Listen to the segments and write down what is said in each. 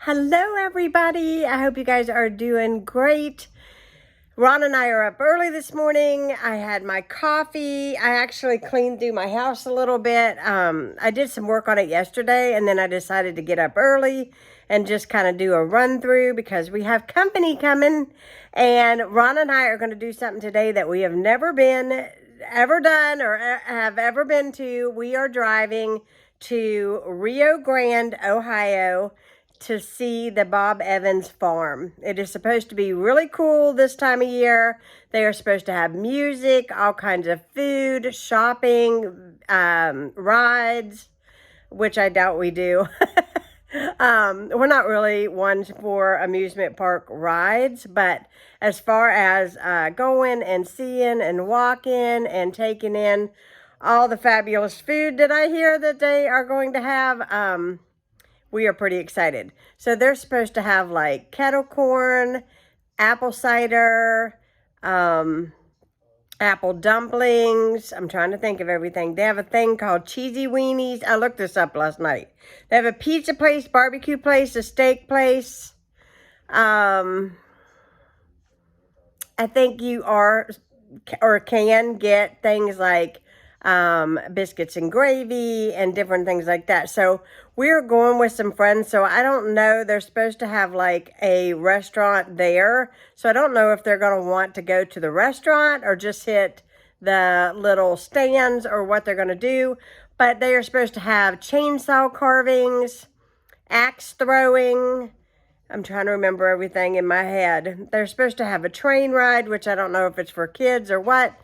Hello, everybody. I hope you guys are doing great. Ron and I are up early this morning. I had my coffee. I actually cleaned through my house a little bit. I did some work on it yesterday, and then I decided to get up early and just kind of do a run through because we have company coming. And Ron and I are going to do something today that we have never ever done or have ever been to. We are driving to Rio Grande, Ohio, to see the Bob Evans farm. It is supposed to be really cool this time of year. They are supposed to have music, all kinds of food, shopping, rides, which I doubt we do. We're not really ones for amusement park rides, but as far as going and seeing and walking and taking in all the fabulous food that I hear that they are going to have, we are pretty excited. So they're supposed to have like kettle corn, apple cider, apple dumplings. I'm trying to think of everything. They have a thing called cheesy weenies. I looked this up last night. They have a pizza place, barbecue place, a steak place. I think you are or can get things like biscuits and gravy and different things like that. So we're going with some friends. So I don't know. They're supposed to have like a restaurant there. So I don't know if they're going to want to go to the restaurant or just hit the little stands or what they're going to do. But they are supposed to have chainsaw carvings, axe throwing. I'm trying to remember everything in my head. They're supposed to have a train ride, which I don't know if it's for kids or what.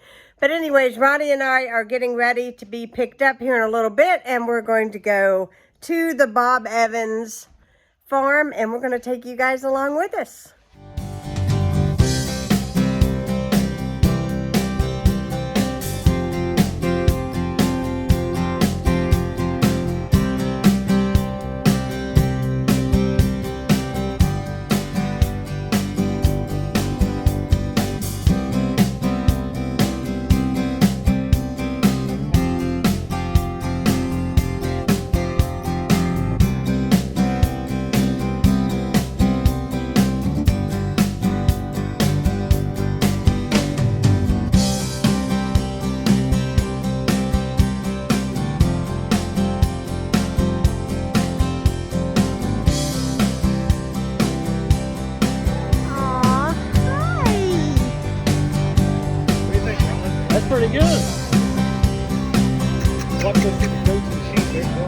But anyways, Ronnie and I are getting ready to be picked up here in a little bit, and we're going to go to the Bob Evans farm, and we're going to take you guys along with us. Pretty good. Watch those people go to the sheep there.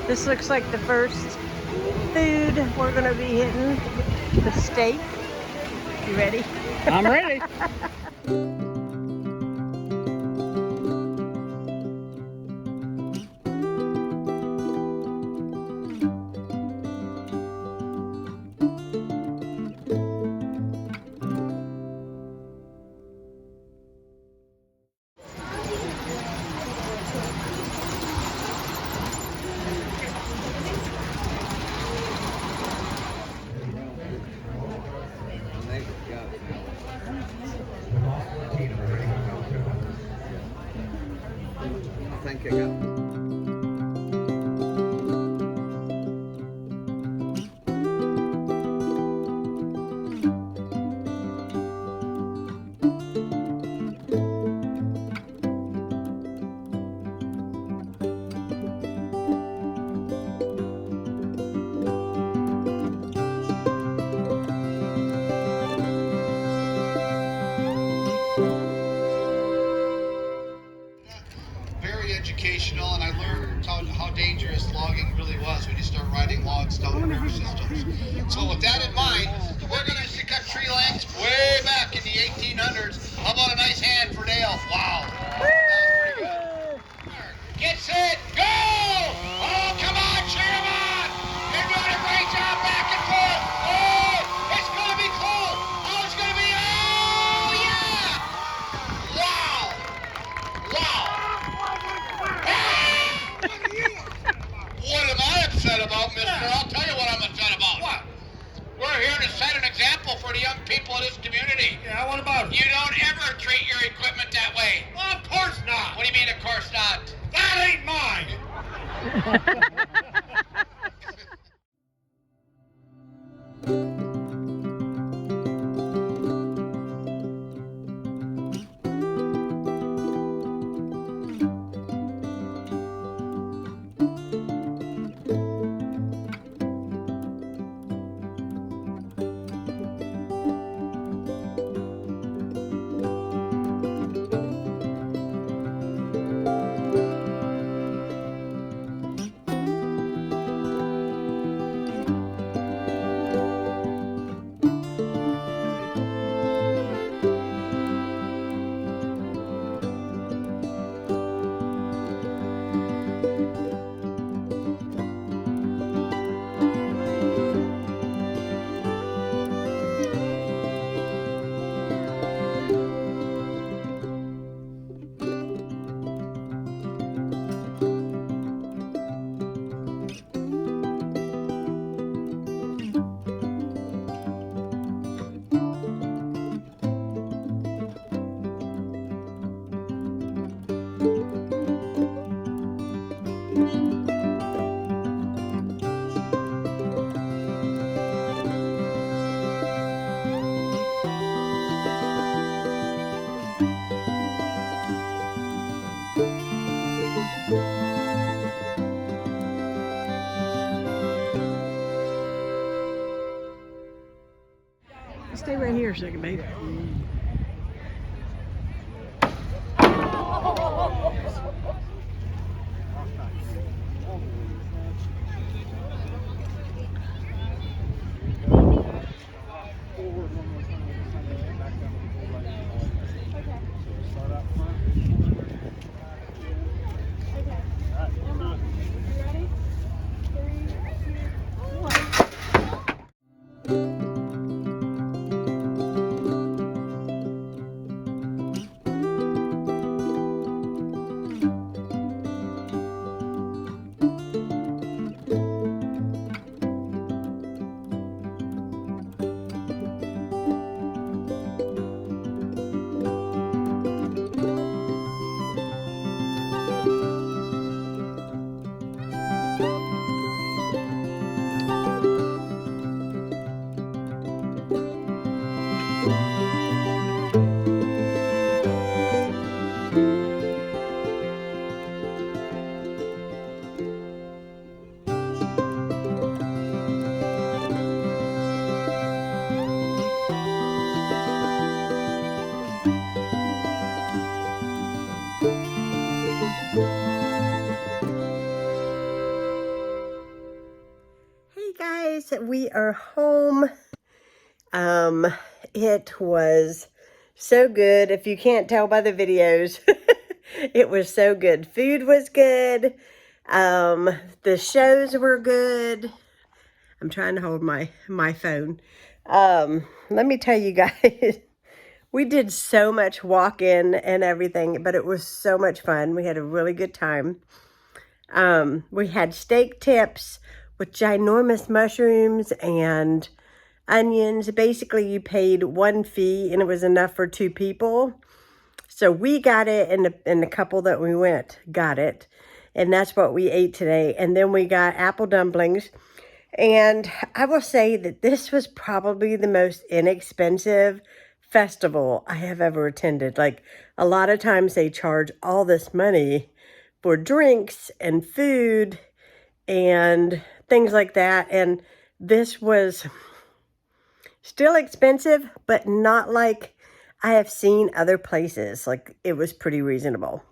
This looks like the first food we're going to be hitting, the steak. You ready? I'm ready. logging really was when you start riding logs down the river systems. So with that in mind, the way they used to cut tree lengths way back in the 1800s. How about a nice hand for Dale? Wow. That was pretty good. Get set, go! Oh, come on, cheer him on! You're doing a great job back and forth! Oh, it's going to be cool! Oh, it's going to be, oh, yeah! Wow! Wow! What am I upset about, mister? I'll tell you what I'm upset about. What? We're here to set an example for the young people of this community. Yeah, what about it? You don't ever treat your equipment that way. Well, of course not. What do you mean, of course not? That ain't mine. Stay right here a second, babe. Hey guys, we are home. It was so good. If you can't tell by the videos, it was so good. Food was good. The shows were good. I'm trying to hold my phone. Let me tell you guys, we did so much walking and everything, but it was so much fun. We had a really good time. We had steak tips with ginormous mushrooms and onions. Basically, you paid one fee and it was enough for 2 people. So we got it, and the couple that we went got it. And that's what we ate today. And then we got apple dumplings. And I will say that this was probably the most inexpensive festival I have ever attended. Like, a lot of times they charge all this money for drinks and food and things like that. And this was still expensive, but not like I have seen other places. Like, it was pretty reasonable.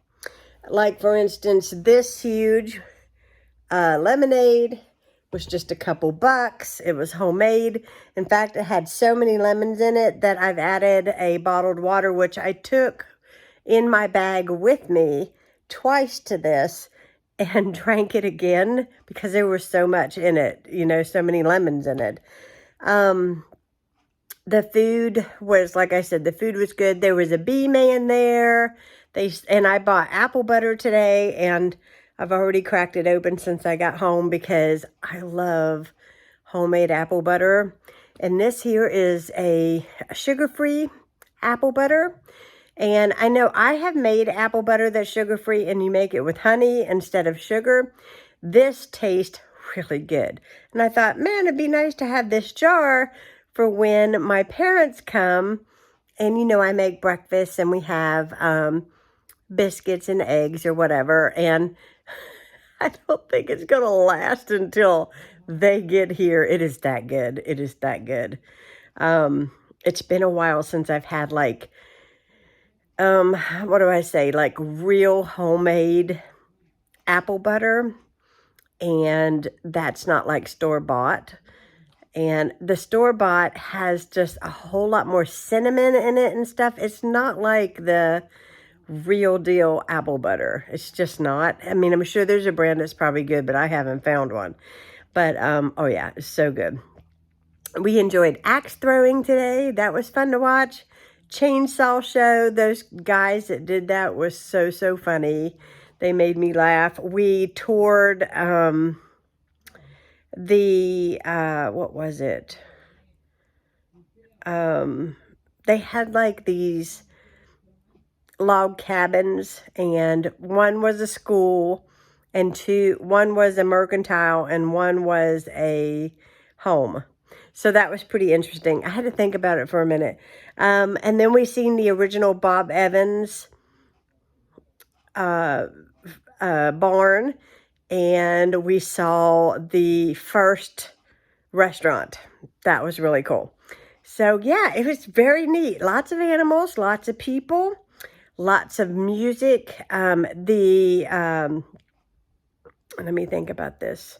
Like, for instance, this huge Lemonade was just a couple bucks. It was homemade. In fact, it had so many lemons in it that I've added a bottled water, which I took in my bag with me twice to this and drank it again because there was so much in it, you know, so many lemons in it. The food was, like I said, the food was good. There was a bee man there. And I bought apple butter today, and I've already cracked it open since I got home because I love homemade apple butter. And this here is a sugar-free apple butter. And I know I have made apple butter that's sugar-free, and you make it with honey instead of sugar. This tastes really good. And I thought, man, it'd be nice to have this jar for when my parents come. And, you know, I make breakfast, and we have biscuits and eggs or whatever. And I don't think it's going to last until they get here. It is that good. It is that good. It's been a while since I've had, like, what do I say? Like real homemade apple butter. And that's not like store-bought. And the store-bought has just a whole lot more cinnamon in it and stuff. It's not like the real deal apple butter. It's just not. I mean, I'm sure there's a brand that's probably good, but I haven't found one. But, oh yeah, it's so good. We enjoyed axe throwing today. That was fun to watch. Chainsaw show. Those guys that did that was so, so funny. They made me laugh. We toured, what was it? They had like these log cabins, and one was a school, and one was a mercantile, and one was a home. So that was pretty interesting. I had to think about it for a minute. And then we seen the original Bob Evans barn, and we saw the first restaurant. That was really cool. So yeah, it was very neat. Lots of animals, lots of people, lots of music. Let me think about this.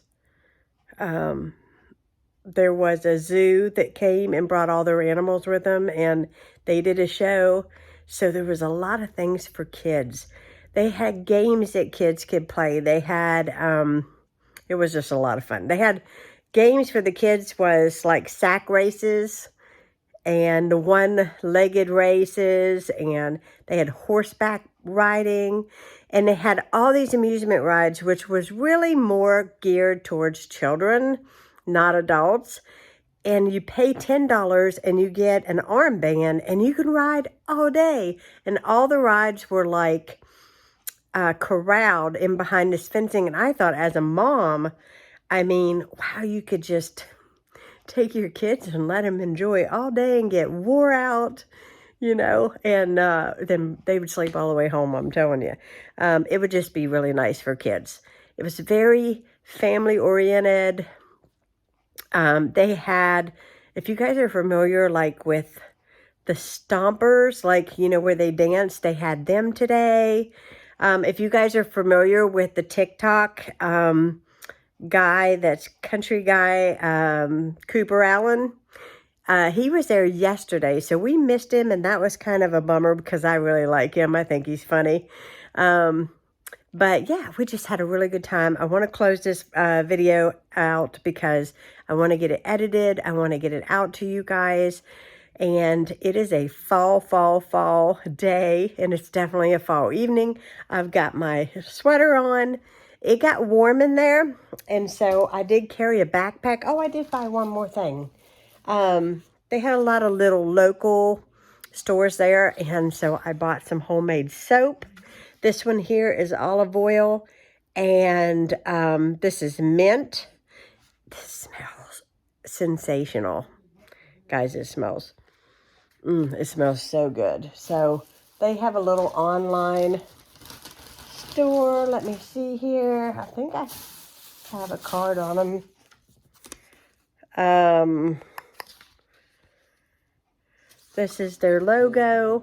There was a zoo that came and brought all their animals with them, and they did a show. So there was a lot of things for kids. They had games that kids could play. They had, it was just a lot of fun. They had games for the kids, was like sack races and one-legged races, and they had horseback riding, and they had all these amusement rides, which was really more geared towards children, not adults. And you pay $10 and you get an armband, and you can ride all day. And all the rides were like corralled in behind this fencing. And I thought, as a mom, I mean, wow, you could just take your kids and let them enjoy all day and get wore out, you know, and then they would sleep all the way home, I'm telling you. It would just be really nice for kids. It was very family-oriented. They had, if you guys are familiar, like with the Stompers, like, you know, where they dance, they had them today. If you guys are familiar with the TikTok guy, that's country guy, Cooper Allen, he was there yesterday, so we missed him, and that was kind of a bummer because I really like him. I think he's funny. But yeah, we just had a really good time. I want to close this video out because I want to get it edited. I want to get it out to you guys. And it is a fall day, and it's definitely a fall evening. I've got my sweater on. It got warm in there, and so I did carry a backpack. Oh, I did buy one more thing. They had a lot of little local stores there, and so I bought some homemade soap. This one here is olive oil, and this is mint. This smells sensational. Guys, it smells so good. So they have a little online store. Let me see here. I think I have a card on them. This is their logo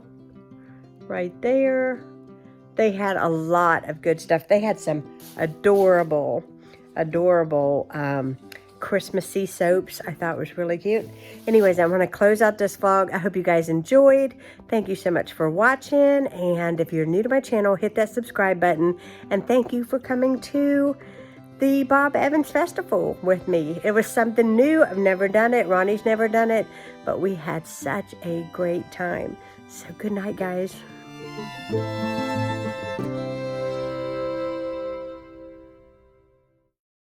right there. They had a lot of good stuff. They had some adorable adorable Christmassy soaps. I thought was really cute. Anyways, I want to close out this vlog. I hope you guys enjoyed. Thank you so much for watching. And if you're new to my channel, hit that subscribe button. And thank you for coming to the Bob Evans Festival with me. It was something new. I've never done it. Ronnie's never done it. But we had such a great time. So good night, guys.